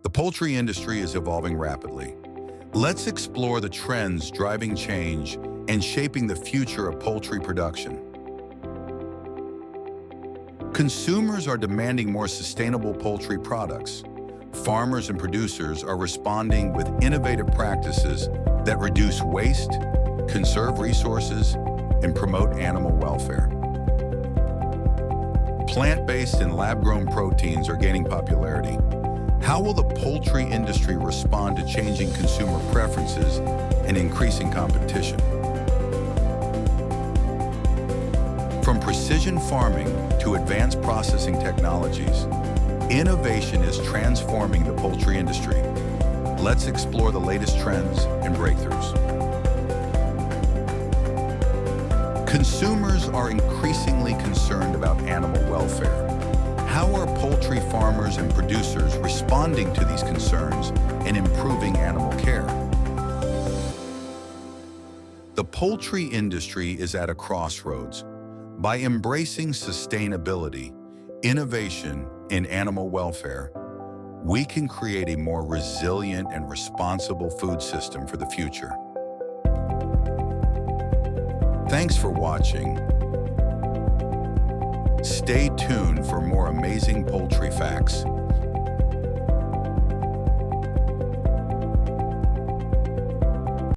The poultry industry is evolving rapidly. Let's explore the trends driving change and shaping the future of poultry production. Consumers are demanding more sustainable poultry products. Farmers and producers are responding with innovative practices that reduce waste, conserve resources, and promote animal welfare. Plant-based and lab-grown proteins are gaining popularity. How will the poultry industry respond to changing consumer preferences and increasing competition? From precision farming to advanced processing technologies, innovation is transforming the poultry industry. Let's explore the latest trends and breakthroughs. Consumers are increasingly concerned about animal welfare. How are poultry farmers and producers responding to these concerns and improving animal care? The poultry industry is at a crossroads. By embracing sustainability, innovation, and animal welfare, we can create a more resilient and responsible food system for the future. Thanks for watching. Stay tuned for more amazing poultry facts